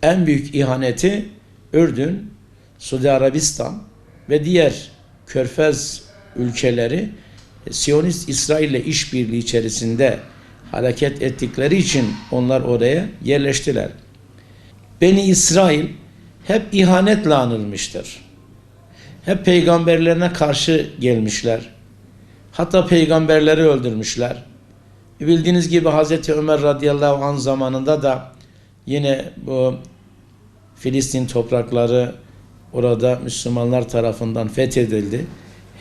en büyük ihaneti Ürdün, Suudi Arabistan ve diğer Körfez ülkeleri Siyonist İsrail ile işbirliği içerisinde hareket ettikleri için onlar oraya yerleştiler. Beni İsrail hep ihanetle anılmıştır. Hep peygamberlerine karşı gelmişler. Hatta peygamberleri öldürmüşler. Bildiğiniz gibi Hazreti Ömer radıyallahu anh zamanında da yine bu Filistin toprakları orada Müslümanlar tarafından fethedildi.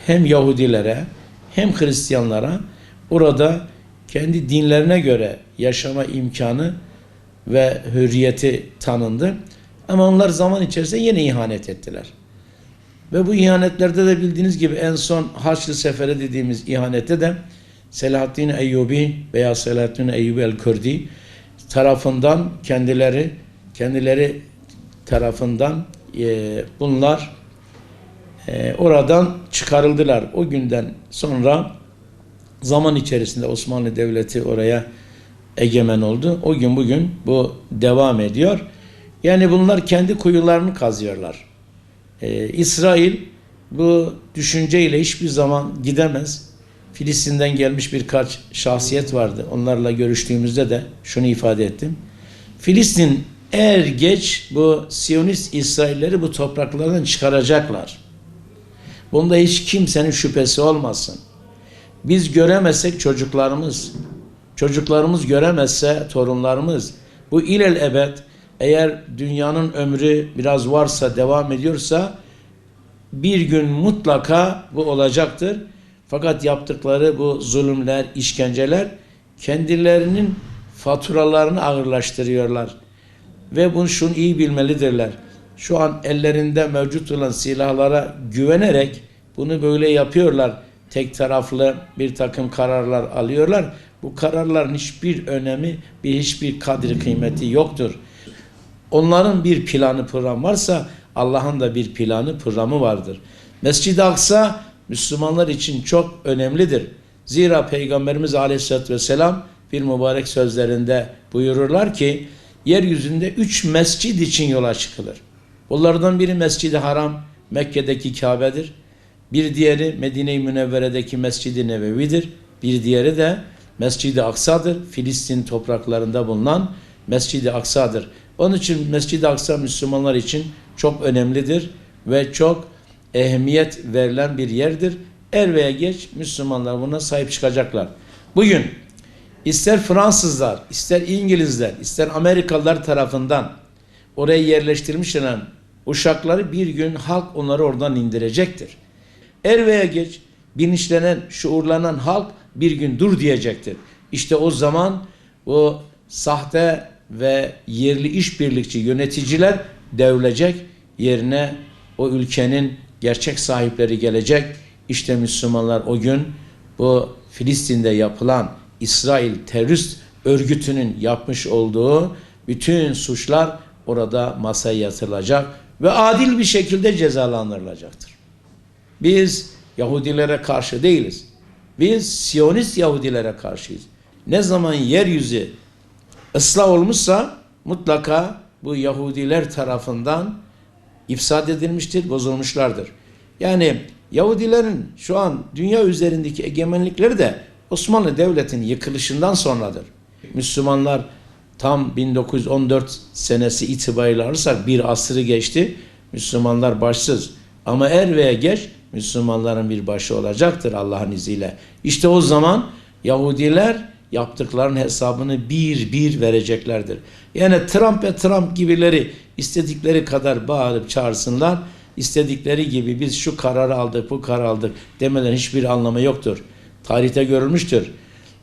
Hem Yahudilere hem Hristiyanlara orada kendi dinlerine göre yaşama imkanı ve hürriyeti tanındı. Ama onlar zaman içerisinde yine ihanet ettiler. Ve bu ihanetlerde de bildiğiniz gibi en son Haçlı Seferi dediğimiz ihanette de Selahaddin Eyyubi veya Selahaddin Eyyubi el-Kürdi tarafından kendileri tarafından bunlar oradan çıkarıldılar. O günden sonra zaman içerisinde Osmanlı Devleti oraya egemen oldu. O gün bugün bu devam ediyor. Yani bunlar kendi kuyularını kazıyorlar. İsrail bu düşünceyle hiçbir zaman gidemez. Filistin'den gelmiş birkaç şahsiyet vardı. Onlarla görüştüğümüzde de şunu ifade ettim. Filistin er geç bu Siyonist İsrailleri bu topraklardan çıkaracaklar. Bunda hiç kimsenin şüphesi olmasın. Biz göremezsek çocuklarımız göremezse torunlarımız, bu ilelebet eğer dünyanın ömrü biraz varsa, devam ediyorsa bir gün mutlaka bu olacaktır. Fakat yaptıkları bu zulümler, işkenceler kendilerinin faturalarını ağırlaştırıyorlar. Ve bunu şunu iyi bilmelidirler. Şu an ellerinde mevcut olan silahlara güvenerek bunu böyle yapıyorlar. Tek taraflı bir takım kararlar alıyorlar. Bu kararların hiçbir önemi, hiçbir kadri kıymeti yoktur. Onların bir planı, programı varsa Allah'ın da bir planı, programı vardır. Mescid-i Aksa Müslümanlar için çok önemlidir. Zira Peygamberimiz Aleyhisselatü Vesselam bir mübarek sözlerinde buyururlar ki yeryüzünde 3 mescid için yola çıkılır. Bunlardan biri Mescid-i Haram, Mekke'deki Kabe'dir. Bir diğeri Medine-i Münevvere'deki Mescid-i Nebevi'dir. Bir diğeri de Mescid-i Aksa'dır. Filistin topraklarında bulunan Mescid-i Aksa'dır. Onun için Mescid-i Aksa Müslümanlar için çok önemlidir ve çok ehemmiyet verilen bir yerdir. Er veya geç Müslümanlar buna sahip çıkacaklar. Bugün ister Fransızlar, ister İngilizler, ister Amerikalılar tarafından oraya yerleştirilmiş olan uşakları bir gün halk onları oradan indirecektir. Er veya geç bilinçlenen, şuurlanan halk bir gün dur diyecektir. İşte o zaman o sahte ve yerli işbirlikçi yöneticiler devrilecek, yerine o ülkenin gerçek sahipleri gelecek. İşte Müslümanlar o gün bu Filistin'de yapılan İsrail terörist örgütünün yapmış olduğu bütün suçlar orada masaya yatırılacak ve adil bir şekilde cezalandırılacaktır. Biz Yahudilere karşı değiliz. Biz Siyonist Yahudilere karşıyız. Ne zaman yeryüzü ıslah olmuşsa mutlaka bu Yahudiler tarafından ifsad edilmiştir, bozulmuşlardır. Yani Yahudilerin şu an dünya üzerindeki egemenlikleri de Osmanlı Devleti'nin yıkılışından sonradır. Müslümanlar tam 1914 senesi itibariyle alırsak bir asrı geçti. Müslümanlar başsız. Ama er veya geç Müslümanların bir başı olacaktır Allah'ın izniyle. İşte o zaman Yahudiler yaptıklarının hesabını bir bir vereceklerdir. Yani Trump ve Trump gibileri istedikleri kadar bağırıp çağırsınlar. İstedikleri gibi biz şu kararı aldık, bu kararı aldık demelerin hiçbir anlamı yoktur. Tarihte görülmüştür.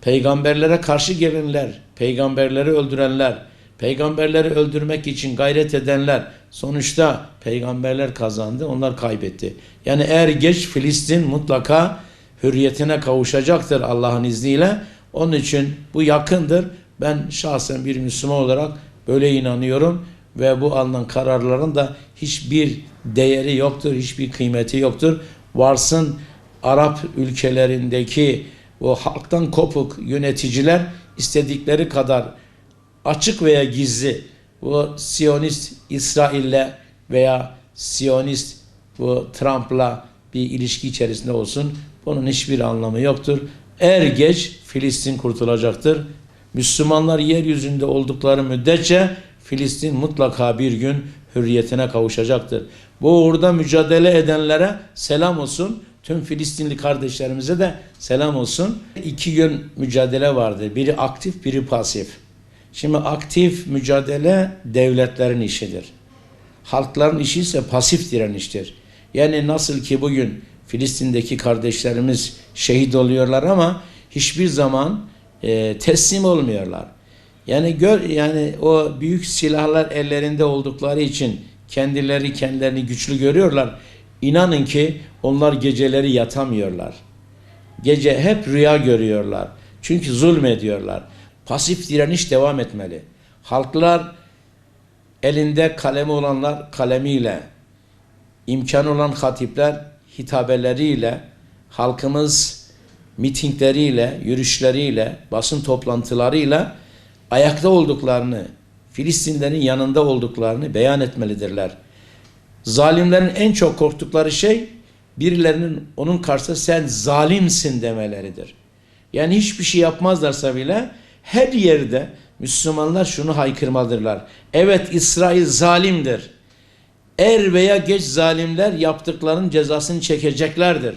Peygamberlere karşı gelenler, peygamberleri öldürenler, peygamberleri öldürmek için gayret edenler sonuçta peygamberler kazandı, onlar kaybetti. Yani er geç Filistin mutlaka hürriyetine kavuşacaktır Allah'ın izniyle. Onun için bu yakındır. Ben şahsen bir Müslüman olarak böyle inanıyorum ve bu alınan kararların da hiçbir değeri yoktur, hiçbir kıymeti yoktur. Varsın Arap ülkelerindeki o halktan kopuk yöneticiler istedikleri kadar açık veya gizli bu Siyonist İsrail'le veya Siyonist bu Trump'la bir ilişki içerisinde olsun, bunun hiçbir anlamı yoktur. Er geç Filistin kurtulacaktır. Müslümanlar yeryüzünde oldukları müddetçe Filistin mutlaka bir gün hürriyetine kavuşacaktır. Bu uğurda mücadele edenlere selam olsun. Tüm Filistinli kardeşlerimize de selam olsun. 2 gün mücadele vardı. Biri aktif, biri pasif. Şimdi aktif mücadele devletlerin işidir. Halkların işi ise pasif direniştir. Yani nasıl ki bugün Filistin'deki kardeşlerimiz şehit oluyorlar ama hiçbir zaman teslim olmuyorlar. Yani o büyük silahlar ellerinde oldukları için kendilerini güçlü görüyorlar. İnanın ki onlar geceleri yatamıyorlar. Gece hep rüya görüyorlar. Çünkü zulmediyorlar. Pasif direniş devam etmeli. Halklar elinde kalemi olanlar kalemiyle, imkanı olan hatipler hitabeleriyle, halkımız mitingleriyle, yürüyüşleriyle, basın toplantılarıyla ayakta olduklarını, Filistinlerin yanında olduklarını beyan etmelidirler. Zalimlerin en çok korktukları şey birilerinin onun karşısında sen zalimsin demeleridir. Yani hiçbir şey yapmazlarsa bile her yerde Müslümanlar şunu haykırmalıdırlar. Evet, İsrail zalimdir. Er veya geç zalimler yaptıklarının cezasını çekeceklerdir.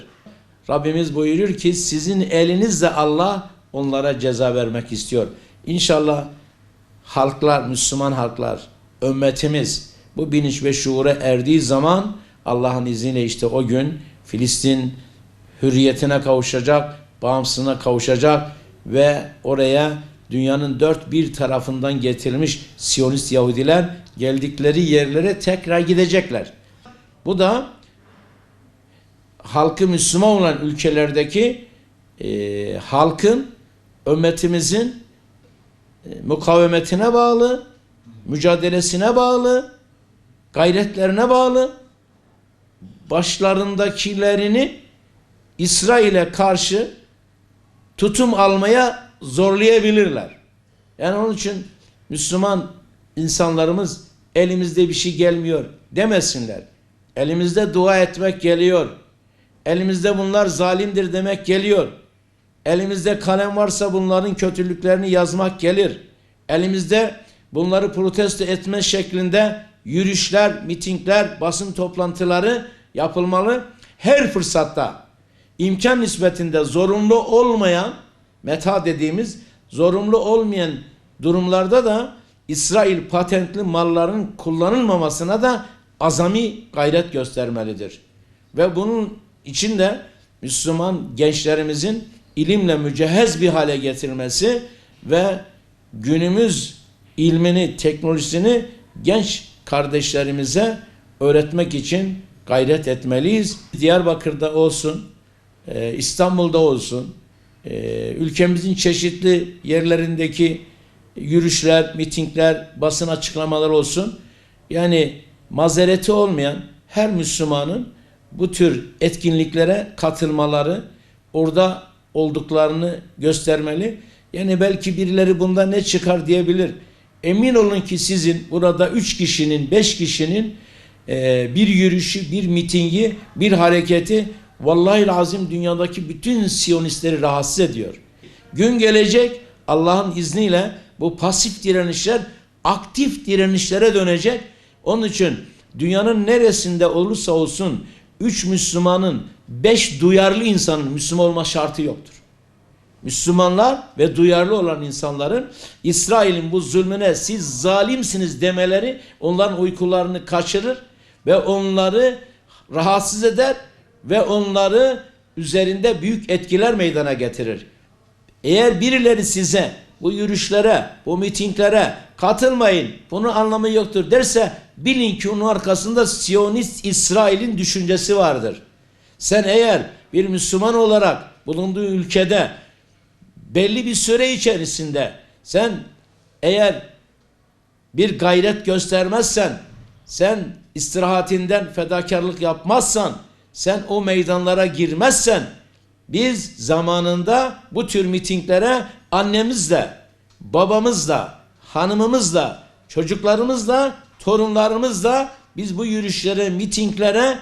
Rabbimiz buyurur ki sizin elinizle Allah onlara ceza vermek istiyor. İnşallah halklar, Müslüman halklar, ümmetimiz bu bilinç ve şuura erdiği zaman Allah'ın izniyle işte o gün Filistin hürriyetine kavuşacak, bağımsızlığına kavuşacak ve oraya dünyanın dört bir tarafından getirilmiş Siyonist Yahudiler geldikleri yerlere tekrar gidecekler. Bu da halkı Müslüman olan ülkelerdeki halkın, ümmetimizin mukavemetine bağlı, mücadelesine bağlı, gayretlerine bağlı, başlarındakilerini İsrail'e karşı tutum almaya zorlayabilirler. Yani onun için Müslüman insanlarımız elimizde bir şey gelmiyor demesinler. Elimizde dua etmek geliyor. Elimizde bunlar zalimdir demek geliyor. Elimizde kalem varsa bunların kötülüklerini yazmak gelir. Elimizde bunları protesto etme şeklinde yürüyüşler, mitingler, basın toplantıları yapılmalı. Her fırsatta imkan nispetinde zorunlu olmayan, meta dediğimiz zorunlu olmayan durumlarda da İsrail patentli malların kullanılmamasına da azami gayret göstermelidir. Ve bunun için de Müslüman gençlerimizin ilimle mücehhez bir hale getirilmesi ve günümüz ilmini, teknolojisini genç kardeşlerimize öğretmek için gayret etmeliyiz. Diyarbakır'da olsun, İstanbul'da olsun, ülkemizin çeşitli yerlerindeki yürüyüşler, mitingler, basın açıklamaları olsun. Yani mazereti olmayan her Müslümanın bu tür etkinliklere katılmaları, orada olduklarını göstermeli. Yani belki birileri bunda ne çıkar diyebilir. Emin olun ki sizin burada 3 kişinin, 5 kişinin bir yürüyüşü, bir mitingi, bir hareketi vallahi azim dünyadaki bütün Siyonistleri rahatsız ediyor. Gün gelecek Allah'ın izniyle bu pasif direnişler aktif direnişlere dönecek. Onun için dünyanın neresinde olursa olsun 3 Müslümanın 5 duyarlı insanın Müslüman olma şartı yoktur. Müslümanlar ve duyarlı olan insanların İsrail'in bu zulmüne siz zalimsiniz demeleri onların uykularını kaçırır ve onları rahatsız eder ve onları üzerinde büyük etkiler meydana getirir. Eğer birileri size bu yürüyüşlere, bu mitinglere katılmayın, bunun anlamı yoktur derse bilin ki onun arkasında Siyonist İsrail'in düşüncesi vardır. Sen eğer bir Müslüman olarak bulunduğu ülkede belli bir süre içerisinde sen eğer bir gayret göstermezsen, sen istirahatinden fedakarlık yapmazsan, sen o meydanlara girmezsen, biz zamanında bu tür mitinglere annemizle, babamızla, hanımımızla, çocuklarımızla, torunlarımızla biz bu yürüyüşlere, mitinglere,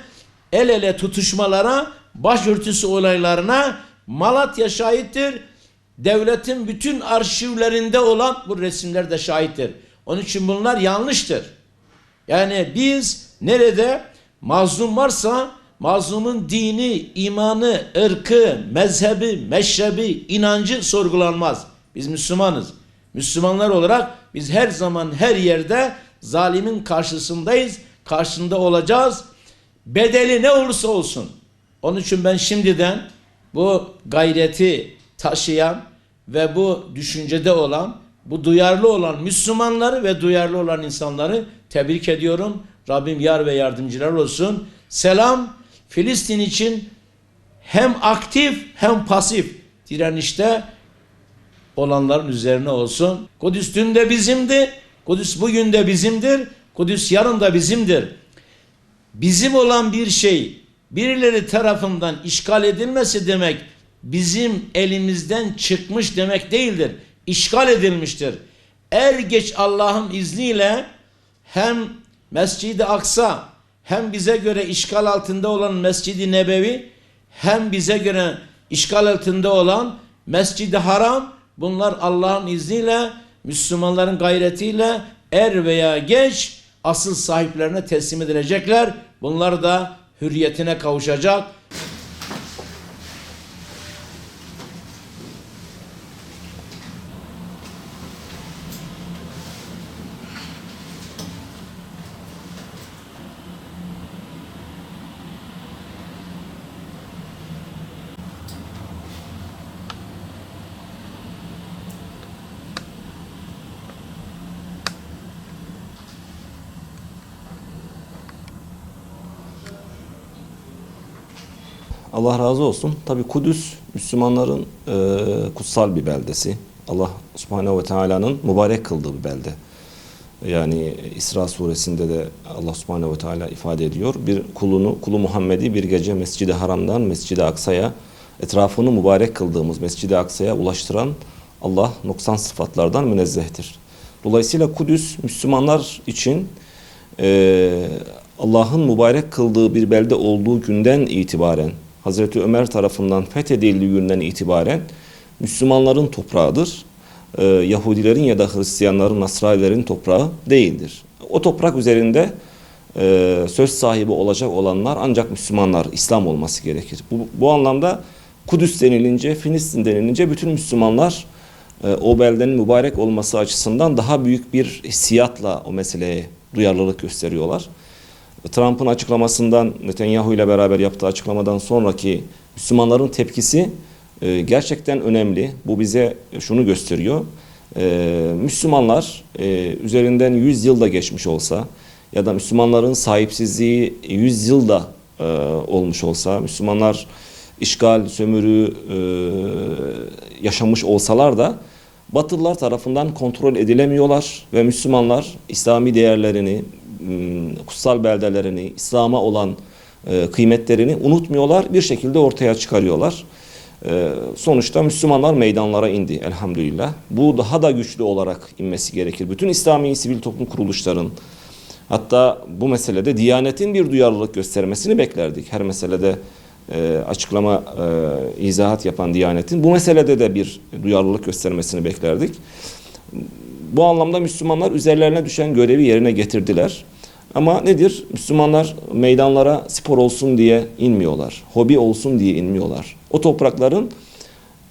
el ele tutuşmalara, başörtüsü olaylarına Malatya şahittir. Devletin bütün arşivlerinde olan bu resimler de şahittir. Onun için bunlar yanlıştır. Yani biz nerede mazlum varsa mazlumun dini, imanı, ırkı, mezhebi, meşrebi, inancı sorgulanmaz. Biz Müslümanız. Müslümanlar olarak biz her zaman her yerde zalimin karşısındayız. Karşısında olacağız. Bedeli ne olursa olsun. Onun için ben şimdiden bu gayreti taşıyan ve bu düşüncede olan, bu duyarlı olan Müslümanları ve duyarlı olan insanları tebrik ediyorum. Rabbim yar ve yardımcılar olsun. Selam Filistin için hem aktif hem pasif direnişte olanların üzerine olsun. Kudüs dün de bizimdi. Kudüs bugün de bizimdir. Kudüs yarın da bizimdir. Bizim olan bir şey birileri tarafından işgal edilmesi demek bizim elimizden çıkmış demek değildir. İşgal edilmiştir. Er geç Allah'ın izniyle hem Mescid-i Aksa hem bize göre işgal altında olan Mescid-i Nebevi hem bize göre işgal altında olan Mescid-i Haram, bunlar Allah'ın izniyle Müslümanların gayretiyle er veya geç asıl sahiplerine teslim edilecekler. Bunlar da hürriyetine kavuşacak. Allah razı olsun. Tabii Kudüs Müslümanların kutsal bir beldesi. Allah Subhanahu ve Teala'nın mübarek kıldığı bir belde. Yani İsra suresinde de Allah Subhanahu ve Teala ifade ediyor. Bir kulu Muhammed'i bir gece Mescid-i Haram'dan Mescid-i Aksa'ya, etrafını mübarek kıldığımız Mescid-i Aksa'ya ulaştıran Allah noksan sıfatlardan münezzehtir. Dolayısıyla Kudüs Müslümanlar için Allah'ın mübarek kıldığı bir belde olduğu günden itibaren, Hazreti Ömer tarafından fethedildiği günden itibaren Müslümanların toprağıdır. Yahudilerin ya da Hristiyanların, Nasranilerin toprağı değildir. O toprak üzerinde söz sahibi olacak olanlar ancak Müslümanlar, İslam olması gerekir. Bu anlamda Kudüs denilince, Filistin denilince bütün Müslümanlar o beldenin mübarek olması açısından daha büyük bir hissiyatla o meseleye duyarlılık gösteriyorlar. Trump'ın açıklamasından, Netanyahu ile beraber yaptığı açıklamadan sonraki Müslümanların tepkisi gerçekten önemli. Bu bize şunu gösteriyor. Müslümanlar üzerinden 100 yıl da geçmiş olsa ya da Müslümanların sahipsizliği 100 yılda olmuş olsa, Müslümanlar işgal, sömürü yaşamış olsalar da Batılılar tarafından kontrol edilemiyorlar ve Müslümanlar İslami değerlerini, kutsal beldelerini, İslam'a olan kıymetlerini unutmuyorlar, bir şekilde ortaya çıkarıyorlar. Sonuçta Müslümanlar meydanlara indi elhamdülillah. Bu daha da güçlü olarak inmesi gerekir. Bütün İslami sivil toplum kuruluşların, hatta bu meselede Diyanet'in bir duyarlılık göstermesini beklerdik. Her meselede açıklama, izahat yapan Diyanet'in bu meselede de bir duyarlılık göstermesini beklerdik. Bu anlamda Müslümanlar üzerlerine düşen görevi yerine getirdiler. Ama nedir? Müslümanlar meydanlara spor olsun diye inmiyorlar. Hobi olsun diye inmiyorlar. O toprakların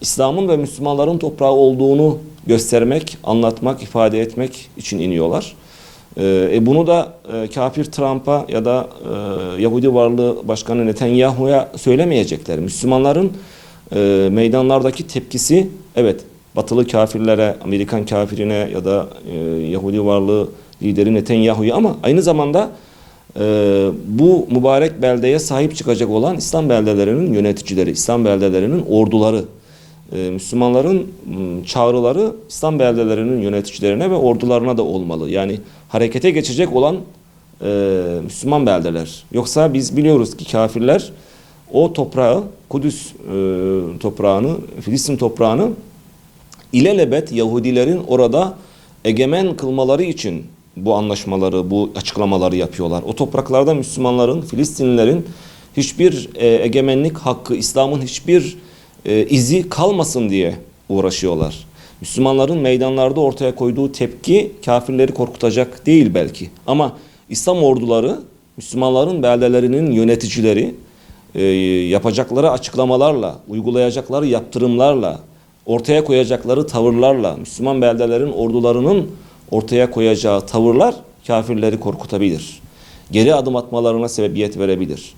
İslam'ın ve Müslümanların toprağı olduğunu göstermek, anlatmak, ifade etmek için iniyorlar. Bunu da kafir Trump'a ya da Yahudi varlığı başkanı Netanyahu'ya söylemeyecekler. Müslümanların meydanlardaki tepkisi, evet, batılı kafirlere, Amerikan kafirine ya da Yahudi varlığı lideri Netanyahu'ya, ama aynı zamanda bu mübarek beldeye sahip çıkacak olan İslam beldelerinin yöneticileri, İslam beldelerinin orduları, Müslümanların çağrıları İslam beldelerinin yöneticilerine ve ordularına da olmalı. Yani harekete geçecek olan Müslüman beldeler. Yoksa biz biliyoruz ki kafirler o toprağı, Kudüs toprağını, Filistin toprağını ilelebet Yahudilerin orada egemen kılmaları için bu anlaşmaları, bu açıklamaları yapıyorlar. O topraklarda Müslümanların, Filistinlilerin hiçbir egemenlik hakkı, İslam'ın hiçbir izi kalmasın diye uğraşıyorlar. Müslümanların meydanlarda ortaya koyduğu tepki kafirleri korkutacak değil belki. Ama İslam orduları, Müslümanların beldelerinin yöneticileri yapacakları açıklamalarla, uygulayacakları yaptırımlarla, ortaya koyacakları tavırlarla, Müslüman beldelerin ordularının ortaya koyacağı tavırlar kafirleri korkutabilir. Geri adım atmalarına sebebiyet verebilir.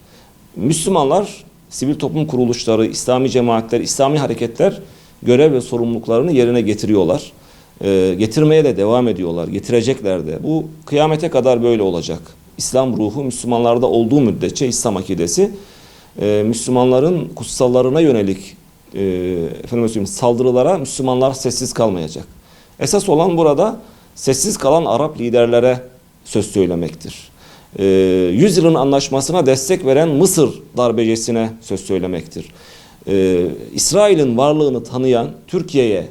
Müslümanlar, sivil toplum kuruluşları, İslami cemaatler, İslami hareketler görev ve sorumluluklarını yerine getiriyorlar. Getirmeye de devam ediyorlar, getirecekler de. Bu kıyamete kadar böyle olacak. İslam ruhu Müslümanlarda olduğu müddetçe İslam akidesi Müslümanların kutsallarına yönelik saldırılara Müslümanlar sessiz kalmayacak. Esas olan burada sessiz kalan Arap liderlere söz söylemektir. 100 yılın anlaşmasına destek veren Mısır darbecisine söz söylemektir. İsrail'in varlığını tanıyan Türkiye'ye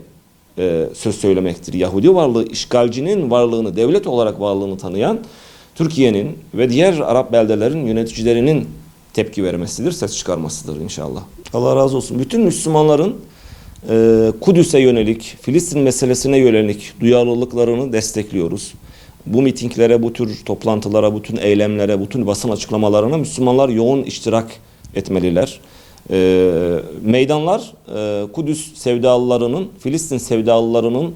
söz söylemektir. Yahudi varlığı, işgalcinin varlığını, devlet olarak varlığını tanıyan Türkiye'nin ve diğer Arap beldelerin yöneticilerinin tepki vermesidir, ses çıkarmasıdır inşallah. Allah razı olsun. Bütün Müslümanların Kudüs'e yönelik, Filistin meselesine yönelik duyarlılıklarını destekliyoruz. Bu mitinglere, bu tür toplantılara, bütün eylemlere, bütün basın açıklamalarına Müslümanlar yoğun iştirak etmeliler. Meydanlar Kudüs sevdalılarının, Filistin sevdalılarının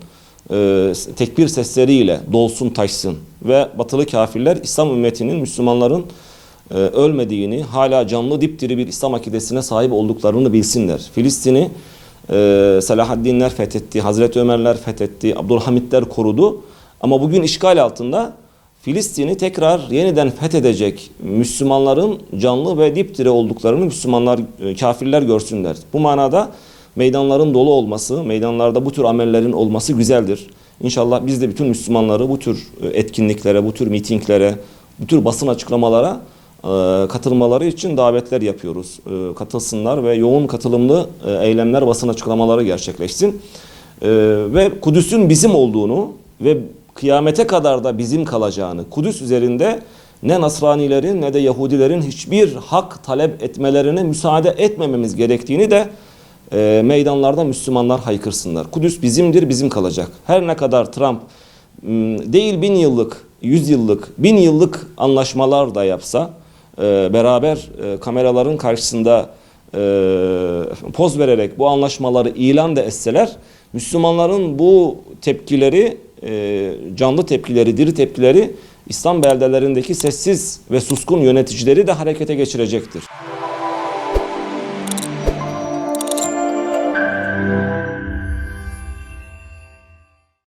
tekbir sesleriyle dolsun taşsın ve batılı kafirler İslam ümmetinin, Müslümanların ölmediğini, hala canlı dipdiri bir İslam akidesine sahip olduklarını bilsinler. Filistin'i Selahaddinler fethetti, Hazreti Ömerler fethetti, Abdülhamitler korudu. Ama bugün işgal altında Filistin'i tekrar yeniden fethedecek Müslümanların canlı ve dipdiri olduklarını Müslümanlar, kafirler görsünler. Bu manada meydanların dolu olması, meydanlarda bu tür amellerin olması güzeldir. İnşallah biz de bütün Müslümanları bu tür etkinliklere, bu tür mitinglere, bu tür basın açıklamalara katılmaları için davetler yapıyoruz. Katılsınlar ve yoğun katılımlı eylemler, basın açıklamaları gerçekleşsin. Ve Kudüs'ün bizim olduğunu ve kıyamete kadar da bizim kalacağını, Kudüs üzerinde ne Nasranilerin ne de Yahudilerin hiçbir hak talep etmelerine müsaade etmememiz gerektiğini de meydanlarda Müslümanlar haykırsınlar. Kudüs bizimdir, bizim kalacak. Her ne kadar Trump değil 1000 yıllık, 100 yıllık, 1000 yıllık anlaşmalar da yapsa, beraber kameraların karşısında poz vererek bu anlaşmaları ilan da etseler, Müslümanların bu tepkileri, canlı tepkileri, diri tepkileri İslam beldelerindeki sessiz ve suskun yöneticileri de harekete geçirecektir.